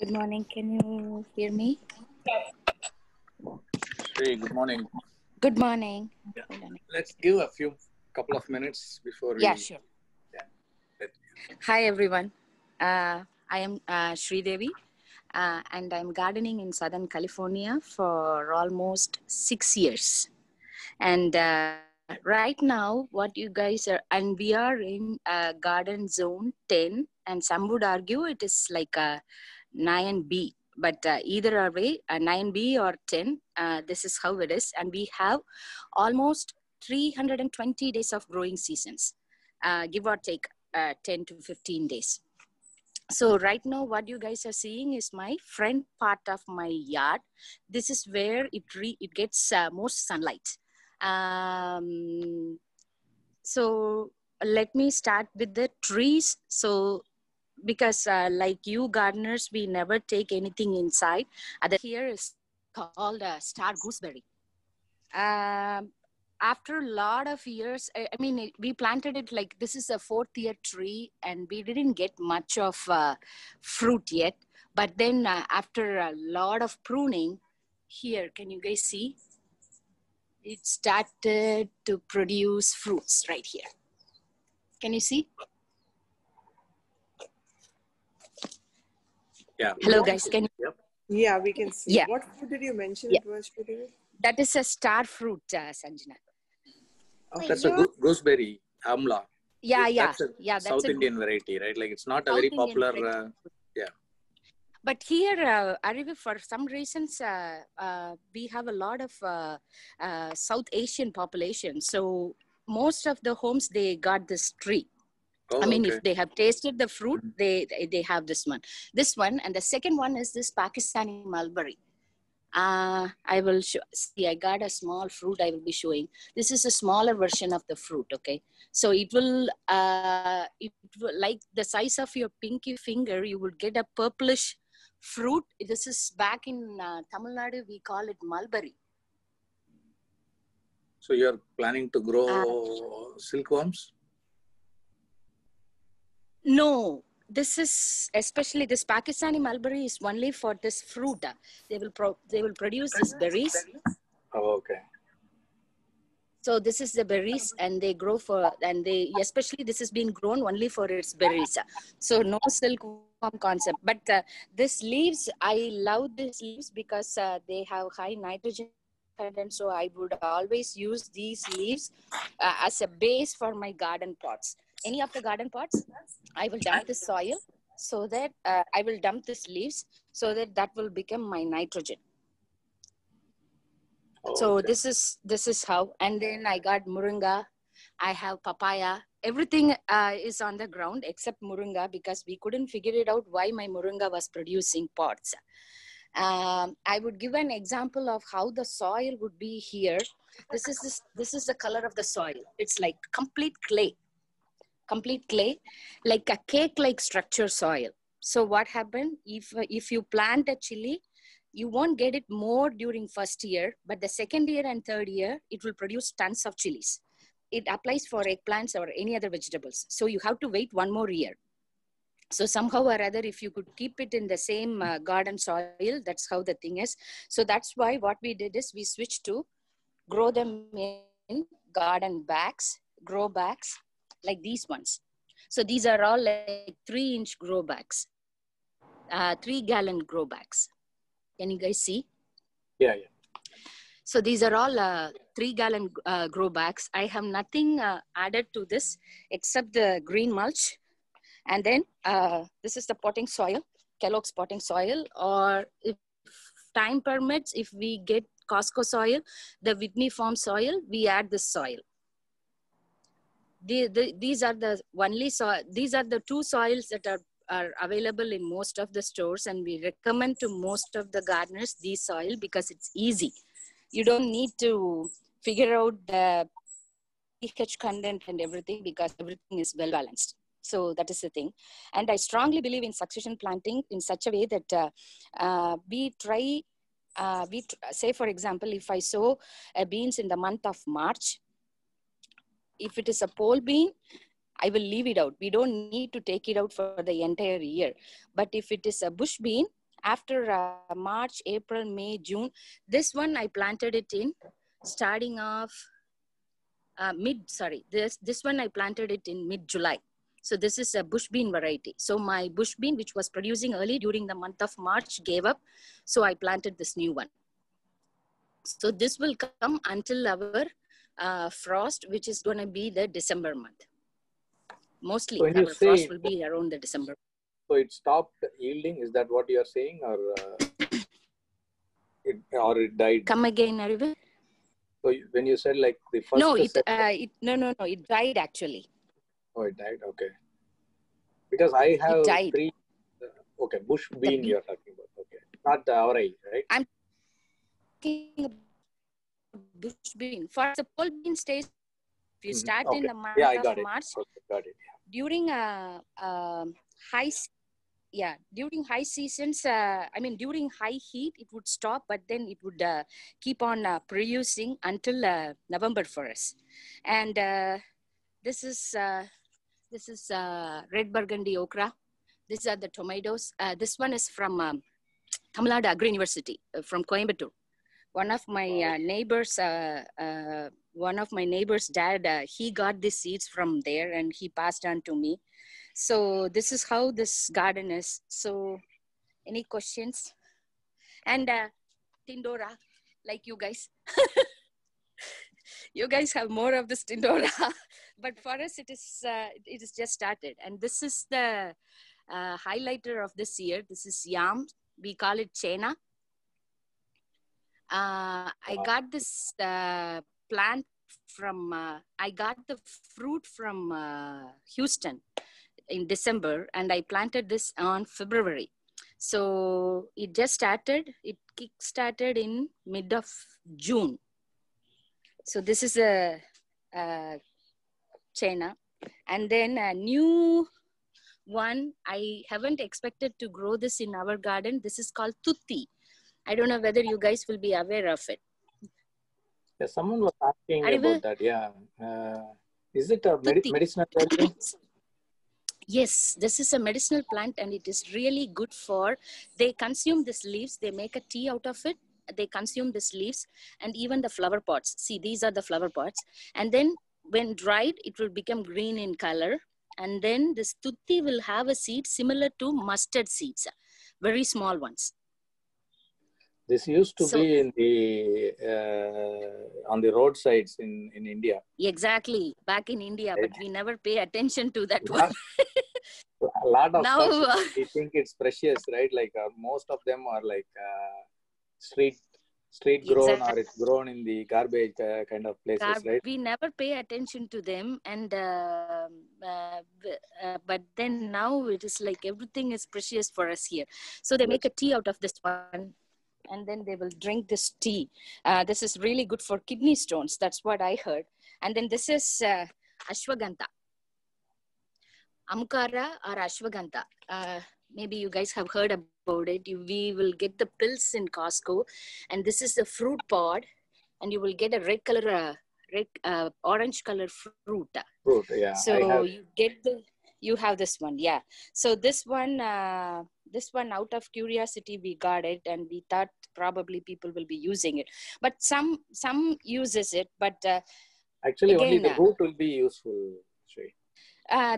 Good morning. Can you hear me? Hey, good morning. Good morning. Yeah. Hold on. Let's give a couple of minutes before Yeah, we. sure. Yeah. Let, Hi, everyone. I am Sri Devi, and I'm gardening in Southern California for almost 6 years. And right now, what you guys are, and we are in garden zone 10, and some would argue it is like a 9B. But either are way, 9B or 10, this is how it is. And we have almost 320 days of growing seasons, give or take 10 to 15 days. So right now what you guys are seeing is my front part of my yard. This is where it gets most sunlight. So let me start with the trees. So because like you gardeners, we never take anything inside. Here is called star gooseberry. Um, After a lot of years, I mean, we planted it like this is a fourth year tree, and we didn't get much of fruit yet. But then after a lot of pruning, here, can you guys see? It started to produce fruits right here. Can you see? yeah. Hello, guys. Can you? Yep. Yeah, we can see. Yeah. What fruit did you mention Yeah. it was, Shruti? That is a star fruit, Sanjana. That's a gooseberry, amla. Yeah. That's a That's South a Indian variety, right? Like it's not a South very Indian popular. variety. Yeah. But here, Arivi, for some reasons, we have a lot of South Asian population. So most of the homes, they got this tree. Oh, I mean, okay. if they have tasted the fruit, they have this one. This one, and the second one is this Pakistani mulberry. I will show. See, I got a small fruit. I will be showing. This is a smaller version of the fruit. Okay, so it will like the size of your pinky finger. You will get a purplish fruit. This is back in Tamil Nadu. We call it mulberry. So you're planning to grow silkworms? No. This is especially this Pakistani mulberry is only for this fruit. They will produce these berries. Oh, okay. So this is the berries, and they grow especially this is being grown only for its berries. So no silkworm concept. But this leaves, I love these leaves because they have high nitrogen content. So I would always use these leaves as a base for my garden pots. Any of the garden pots, I will dump this soil so that I will dump these leaves so that will become my nitrogen. Oh, so okay. this is how. And then I got moringa, I have papaya. Everything is on the ground except moringa because we couldn't figure it out why my moringa was producing pods. I would give an example of how the soil would be here. This is the color of the soil. It's like complete clay, like a cake-like structure soil. So what happened if you plant a chili, you won't get it more during first year, but the second year and third year, it will produce tons of chilies. It applies for eggplants or any other vegetables. So you have to wait one more year. So somehow or other, if you could keep it in the same garden soil, that's how the thing is. So that's why what we did is we switched to grow them in garden bags, grow bags, like these ones. So these are all like 3-inch grow bags, 3-gallon grow bags. Can you guys see? Yeah. So these are all 3-gallon grow bags. I have nothing added to this except the green mulch. And then this is the potting soil, Kellogg's potting soil, or if time permits, if we get Costco soil, the Whitney Farm soil, we add this soil. These are the these are the two soils that are available in most of the stores, and we recommend to most of the gardeners these soil because it's easy. You don't need to figure out the pH content and everything because everything is well balanced. So that is the thing. And I strongly believe in succession planting in such a way that we try, say for example, if I sow beans in the month of March, if it is a pole bean, I will leave it out. We don't need to take it out for the entire year. But if it is a bush bean, after March, April, May, June. This one I planted it in starting off this one I planted it in mid-July. So this is a bush bean variety. So my bush bean, which was producing early during the month of March, gave up. So I planted this new one. So this will come until our frost, which is going to be the December month. Mostly So when our you say frost will be around the December. so it stopped yielding, is that what you are saying, or it died? Come again, Arivu? So when you said like the first No, set, no, it died actually. oh, it died. Okay, because I have It died. 3. Okay, bush bean you're talking about. Okay, not the avarai, right? I'm talking about bush bean. For the pole bean stage, if you start in the month I of got it. March, Okay, got it. during during high seasons, during high heat, it would stop, but then it would keep on producing until November for us. And this is red burgundy okra. These are the tomatoes. This one is from Tamil Nadu Agri University from Coimbatore. One of my neighbors, dad, he got the seeds from there and he passed on to me. So this is how this garden is. So any questions? And Tindora, like you guys. You guys have more of this Tindora. But for us, it is just started. And this is the highlighter of this year. This is yam. We call it chena. I got this plant from, I got the fruit from Houston in December, and I planted this on February. So it just started, it kick-started in mid of June. So this is a chena. And then a new one, I haven't expected to grow this in our garden. This is called tutti. I don't know whether you guys will be aware of it. Yeah, someone was asking about that. Yeah. Is it a medicinal value? Yes, this is a medicinal plant and it is really good for, they consume these leaves, they make a tea out of it, they consume these leaves and even the flower pots. See, these are the flower pots. And then when dried, it will become green in color. And then this tutti will have a seed similar to mustard seeds, very small ones. This used to be in the on the roadsides in India. Exactly, back in India, but we never pay attention to that one. A lot of now, stuff, we think it's precious, right? Like most of them are like street grown, exactly. Or it's grown in the garbage kind of places, right? We never pay attention to them, and but then now it is like everything is precious for us here. So they make a tea out of this one. And then they will drink this tea. This is really good for kidney stones. That's what I heard. And then this is ashwagandha. Amkara or ashwagandha. Maybe you guys have heard about it. We will get the pills in Costco. And this is the fruit pod. And you will get a red color, orange color fruit. Fruit, yeah. So you have this one, yeah. So this one out of curiosity, we got it and we thought probably people will be using it. But some uses it, but actually again, only the root will be useful.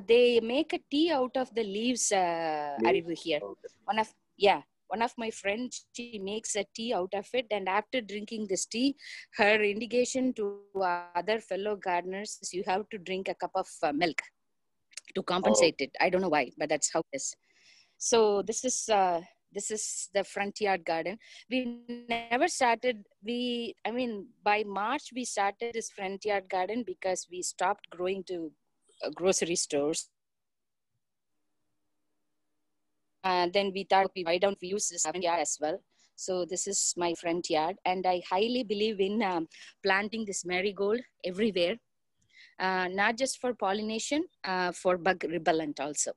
They make a tea out of the leaves, Arivu here. Okay. One of my friends, she makes a tea out of it, and after drinking this tea, her indication to other fellow gardeners is you have to drink a cup of milk to compensate it. I don't know why, but that's how it is. So this is the front yard garden. We never started, by March, we started this front yard garden because we stopped growing to grocery stores. Then we thought, why don't we use this front yard as well? So this is my front yard, and I highly believe in planting this marigold everywhere, not just for pollination, for bug repellent also.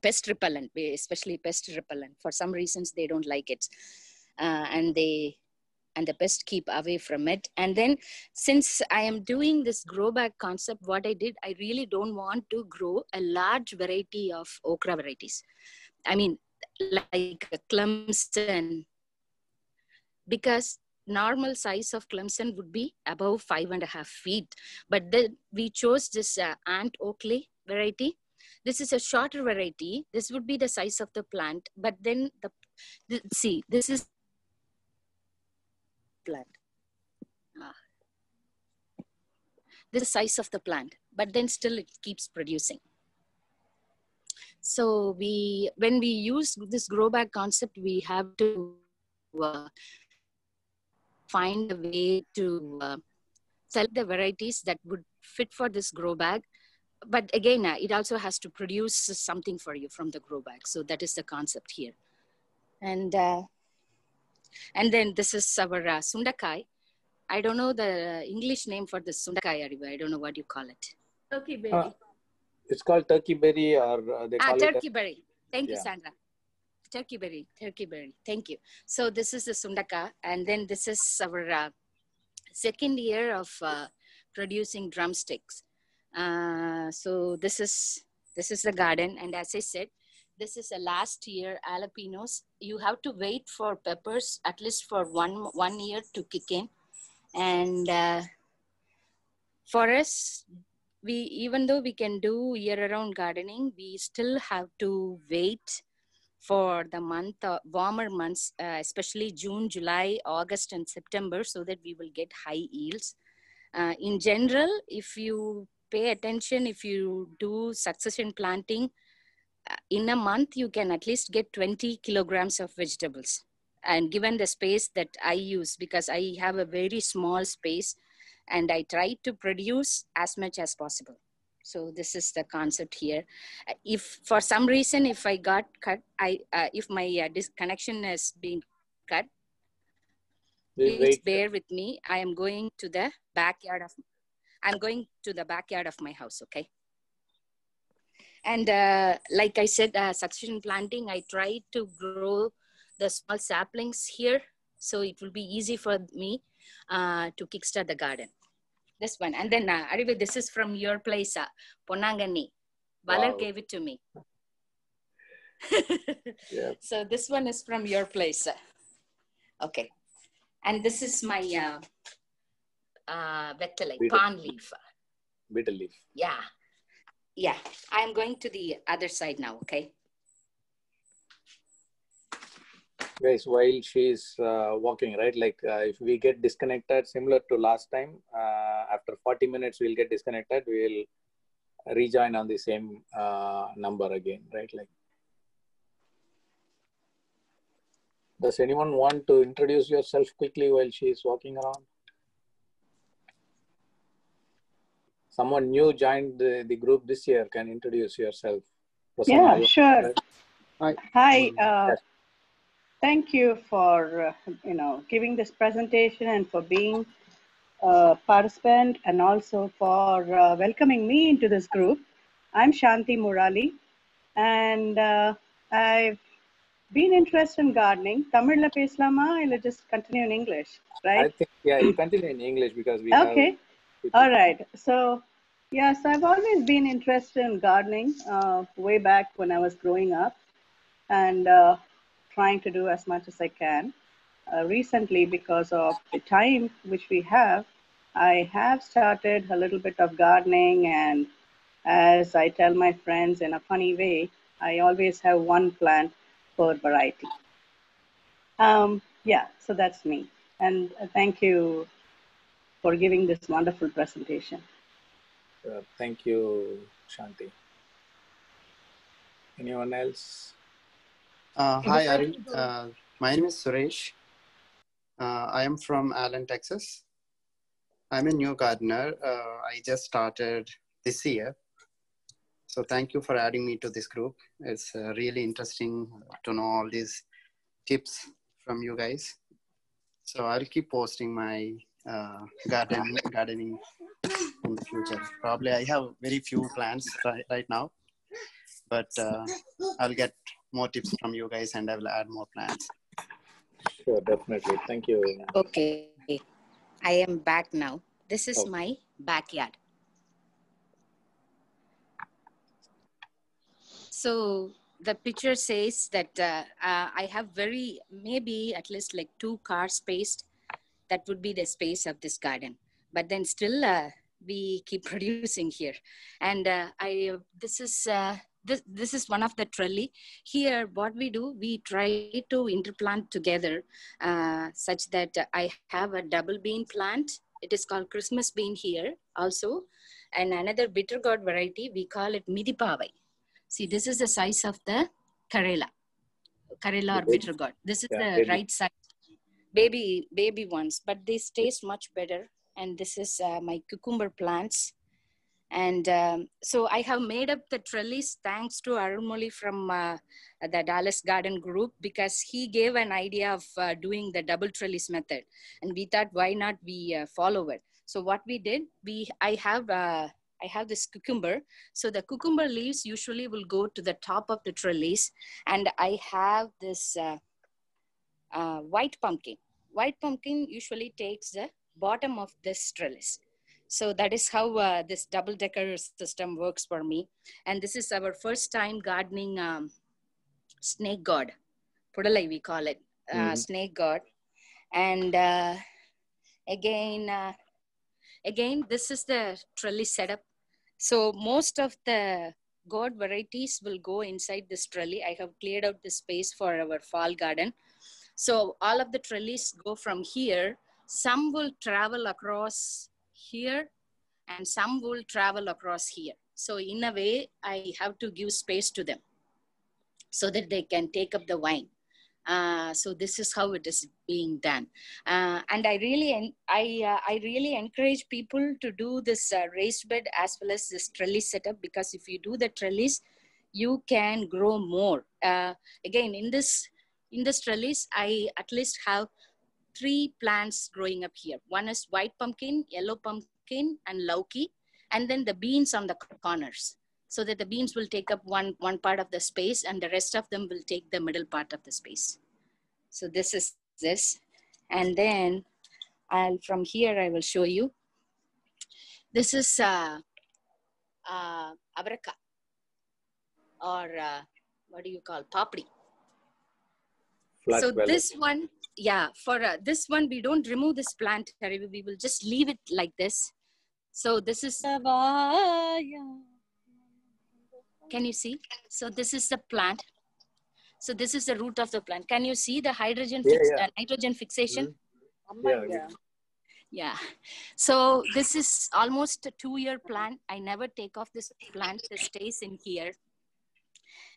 Pest repellent, especially pest repellent. For some reasons, they don't like it. And the pests keep away from it. And then since I am doing this grow bag concept, what I did, I really don't want to grow a large variety of okra varieties. I mean, like a Clemson, because normal size of Clemson would be above 5.5 feet. But then we chose this Aunt Oakley variety. This is a shorter variety. This would be the size of the plant. But then see, this is plant. This is the size of the plant, but then still it keeps producing. So when we use this grow bag concept, we have to find a way to select the varieties that would fit for this grow bag. But again, it also has to produce something for you from the grow bag. So that is the concept here. And then this is our sundakai. I don't know the English name for the sundakai, Ariba. I don't know what you call it. Turkey berry. It's called turkey berry, or they call it turkey berry. Thank you, Sandra. Turkey berry. Thank you. So this is the sundaka, and then this is our second year of producing drumsticks. So this is the garden, and as I said, this is the last year jalapenos. You have to wait for peppers at least for one year to kick in, and for us, even though we can do year-round gardening, we still have to wait for the warmer months, especially June, July, August, and September, so that we will get high yields. In general, if you pay attention, if you do succession planting, in a month, you can at least get 20 kilograms of vegetables. And given the space that I use, because I have a very small space, and I try to produce as much as possible. So this is the concept here. If for some reason, if I got cut, if my connection has been cut, please bear with me. I am going to the backyard of my house, okay? And like I said, succession planting, I try to grow the small saplings here, so it will be easy for me to kickstart the garden. This one. And then, Ariba, this is from your place, Ponangani. Valar gave it to me. Yeah. So this one is from your place. Okay. And this is my vettale, palm leaf. Betel leaf. Yeah. Yeah. I'm going to the other side now, okay? Guys, while she's walking, right? Like if we get disconnected, similar to last time, after 40 minutes, we'll get disconnected. We'll rejoin on the same number again, right? Like, does anyone want to introduce yourself quickly while she's walking around? Someone new joined the group this year. Can introduce yourself. Prasanna, yeah, sure. Hi. Yes. Thank you for giving this presentation and for being a participant, and also for welcoming me into this group. I'm Shanti Murali, and I've been interested in gardening. Tamil la peslama, I'll just continue in English, right? I think, yeah, you continue in English because we okay. All right. So, yes, I've always been interested in gardening way back when I was growing up, and trying to do as much as I can. Recently, because of the time which we have, I have started a little bit of gardening, and as I tell my friends in a funny way, I always have one plant per variety. Yeah, so that's me. And thank you for giving this wonderful presentation. Thank you, Shanti. Anyone else? Hi, Ari. My name is Suresh. I am from Allen, Texas. I'm a new gardener. I just started this year. So thank you for adding me to this group. It's really interesting to know all these tips from you guys. So I'll keep posting my gardening in the future. Probably I have very few plants right now, but I'll get more tips from you guys and I will add more plants. Sure, definitely. Thank you. Okay, I am back now. This is my backyard. So the picture says that I have maybe at least like 2 cars spaced. That would be the space of this garden. But then still we keep producing here. And this is one of the trellis. Here, what we do, we try to interplant together such that I have a double bean plant. It is called Christmas bean here also. And another bitter gourd variety, we call it Midipavai. See, this is the size of the Karela or bitter gourd. This is the right size, baby ones, but this taste much better. And this is my cucumber plants. And so I have made up the trellis thanks to Arulmozhi from the Dallas Garden Group, because he gave an idea of doing the double trellis method. And we thought, why not we follow it? So what we did, I have this cucumber. So the cucumber leaves usually will go to the top of the trellis. And I have this white pumpkin. White pumpkin usually takes the bottom of this trellis. So that is how this double-decker system works for me. And this is our first time gardening snake gourd. Pudalai we call it, snake gourd. And again, this is the trellis setup. So most of the gourd varieties will go inside this trellis. I have cleared out the space for our fall garden. So all of the trellis go from here. Some will travel across here and some will travel across here. So in a way, I have to give space to them so that they can take up the vine. So this is how it is being done. And I really encourage people to do this raised bed as well as this trellis setup, because if you do the trellis, you can grow more. Again, in this trellis, I at least have 3 plants growing up here. One is white pumpkin, yellow pumpkin, and lauki, and then the beans on the corners, so that the beans will take up one part of the space and the rest of them will take the middle part of the space. So this is this. And then from here, I will show you. This is abraka, or what do you call, papri. So this one, yeah, for this one, we don't remove this plant. We will just leave it like this. So this is, can you see? So this is the plant. So this is the root of the plant. Can you see the nitrogen fixation? Yeah. So this is almost a 2-year plant. I never take off this plant. It stays in here.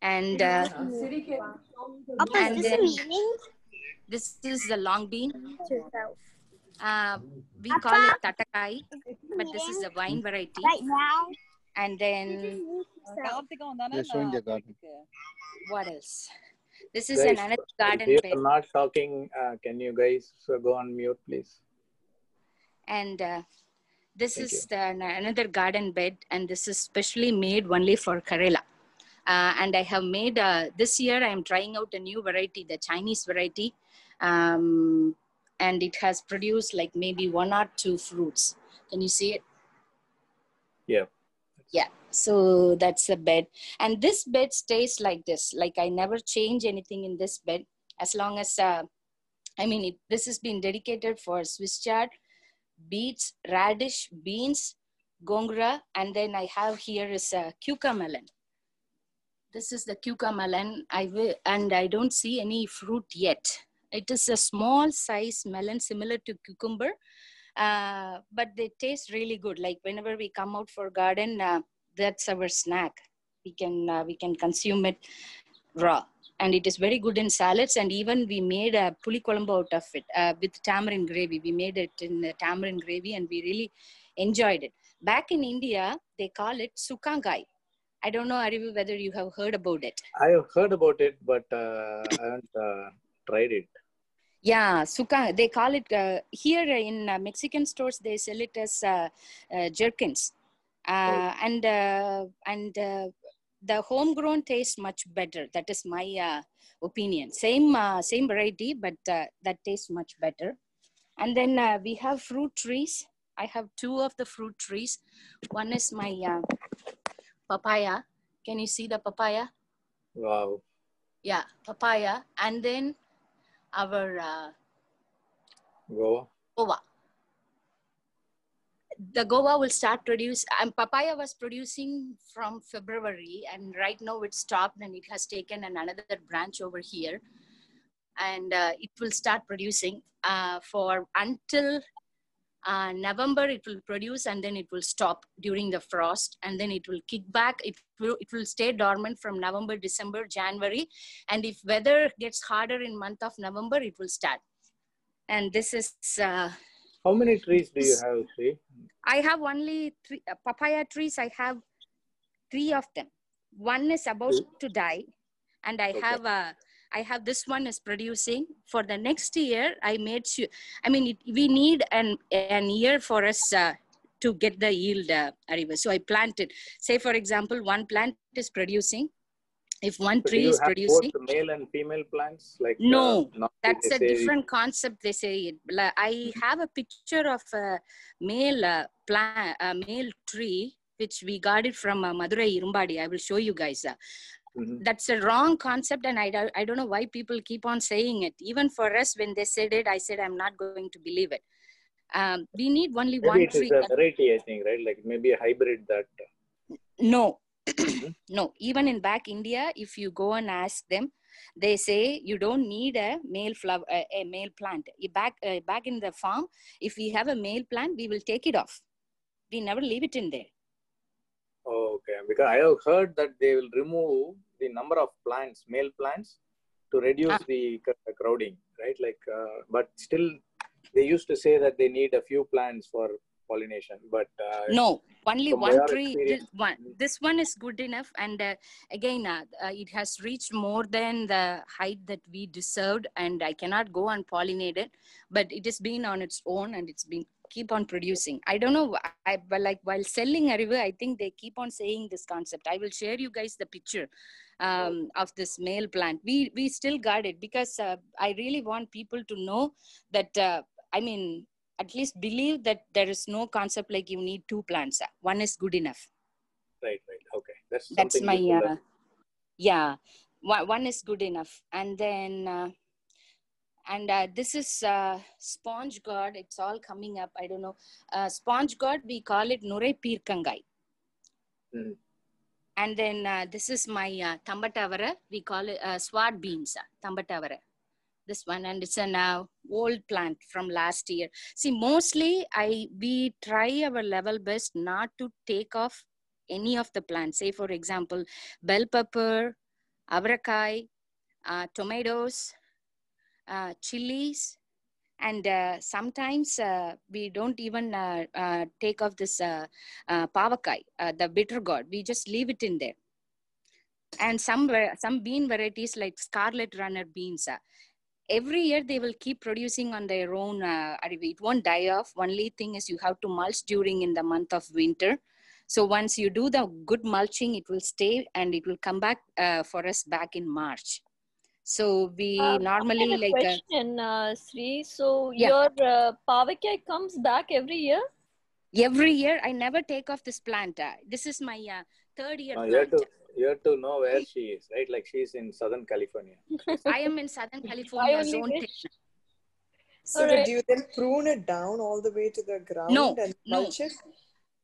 And, this is the long bean. We call it tatakai, but this is a vine variety. Right now. And then, what else? This is another garden bed. I'm not talking. Can you guys go on mute, please? And this is another garden bed, and this is specially made only for Karela. And I have made, this year I am trying out a new variety, the Chinese variety. And it has produced like maybe 1 or 2 fruits. Can you see it? Yeah. Yeah, so that's the bed. And this bed stays like this. Like I never change anything in this bed as long as, this has been dedicated for Swiss chard, beets, radish, beans, gongura, and then I have here is a cucumber melon. This is the cucumber melon, and I don't see any fruit yet. It is a small size melon similar to cucumber, but they taste really good. Like whenever we come out for garden, that's our snack. We can consume it raw, and it is very good in salads. And even we made a puli kolambu out of it with tamarind gravy. We made it in tamarind gravy, and we really enjoyed it. Back in India, they call it sukangai. I don't know, Arivu, whether you have heard about it. I have heard about it, but I haven't tried it. Yeah, they call it, here in Mexican stores, they sell it as jerkins. And the homegrown tastes much better. That is my opinion. Same variety, but that tastes much better. And then we have fruit trees. I have 2 of the fruit trees. One is my papaya. Can you see the papaya? Wow. Yeah, papaya. And then our Goa. guava. The guava will start produce, and papaya was producing from February, and right now it stopped and it has taken another branch over here, and it will start producing for until November. It will produce and then it will stop during the frost, and then it will kick back. It will stay dormant from November, December, January, and if weather gets harder in month of November, it will start. And this is How many trees do you have, Sri? I have only 3 papaya trees. I have 3 of them. One is about to die, and I have this one is producing. For the next year, I made sure. I mean, we need an year for us to get the yield, Ariva. So I planted. Say, for example, one plant is producing. If one So do tree you is have both producing, male and female plants? Like no, now that's they a say different concept. They say it. I have a picture of a male male tree which we got it from Madurai Irumbadi. I will show you guys. That's a wrong concept, and I don't know why people keep on saying it. Even for us, when they said it, I said I'm not going to believe it. We need only maybe one it is tree. a variety, I think, right? Like maybe a hybrid that. No. No, even in back India, if you go and ask them, they say you don't need a male flower, a male plant. Back in the farm, if we have a male plant, we will take it off. We never leave it in there. Oh, okay, because I have heard that they will remove the number of plants, male plants, to reduce the crowding, right? Like, but still, they used to say that they need a few plants for pollination, but no, only from one your tree. experience, This one is good enough, and again, it has reached more than the height that we deserved, and I cannot go and pollinate it, but it has been on its own, and it's been keep on producing. I don't know, but like while selling Arivu, I think they keep on saying this concept. I will share you guys the picture of this male plant. We still got it because I really want people to know that. I mean, at least believe that there is no concept like you need 2 plants. One is good enough. Right. Okay, that's my useful. yeah. One is good enough, and then. This is sponge gourd. It's all coming up. I don't know. Sponge gourd, we call it Nurai Pirkangai. And then this is my Tambatavara. We call it sword beans, Tambatavara. This one, and it's an old plant from last year. See, mostly we try our level best not to take off any of the plants. Say, for example, bell pepper, avarakai, tomatoes, chilies, and sometimes we don't even take off this pavakai, the bitter gourd. We just leave it in there. And some bean varieties like scarlet runner beans. Every year they will keep producing on their own. It won't die off. Only thing is you have to mulch during in the month of winter. So once you do the good mulching, it will stay and it will come back for us back in March. So we normally I have a question, Sri. So your pavakai comes back every year? Every year, I never take off this plant. This is my 3rd year plant. You have to know where she is, right? Like she's in Southern California. I am in Southern California, zone 10. So do you then prune it down all the way to the ground and mulch it?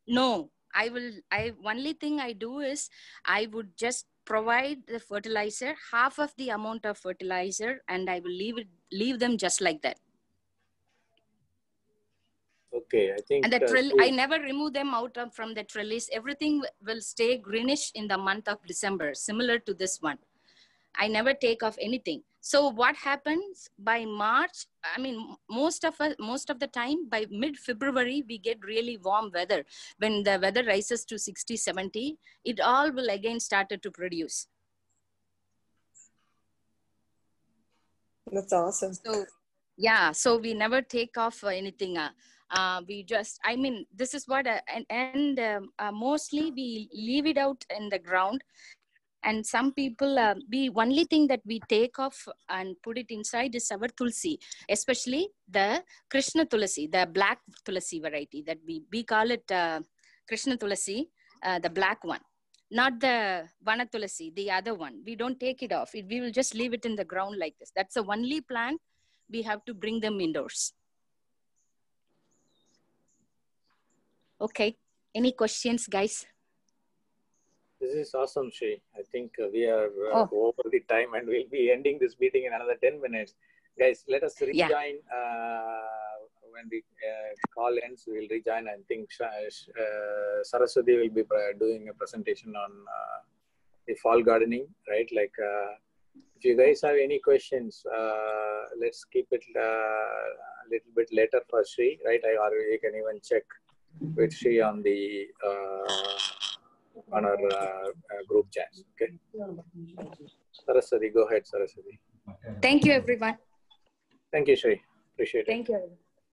No, only thing I do is I would just provide the fertilizer, half of the amount of fertilizer, and I will leave them just like that. Okay, I think. And the I never remove them out from the trellis. Everything will stay greenish in the month of December, similar to this one. I never take off anything. So what happens by March? I mean, most of the time by mid-February, we get really warm weather. When the weather rises to 60, 70, it all will again started to produce. That's awesome. So, yeah, so we never take off anything. We just, I mean, this is what, mostly we leave it out in the ground. And some people, the only thing that we take off and put it inside is our tulsi, especially the Krishna tulsi, the black tulsi variety that we call it Krishna tulsi, the black one. Not the Vanatulasi, the other one. We don't take it off. We will just leave it in the ground like this. That's the only plant. We have to bring them indoors. Okay. Any questions, guys? This is awesome, Shri. I think we are over the time and we'll be ending this meeting in another 10 minutes. Guys, let us rejoin when the call ends. We'll rejoin. I think Saraswati will be doing a presentation on the fall gardening, right? Like, if you guys have any questions, let's keep it a little bit later for Shri, right? Or you can even check with Shri on the on our group chat. Okay. Saraswati, go ahead, Saraswati. Thank you, everyone. Thank you, Shri. Appreciate it. Thank you.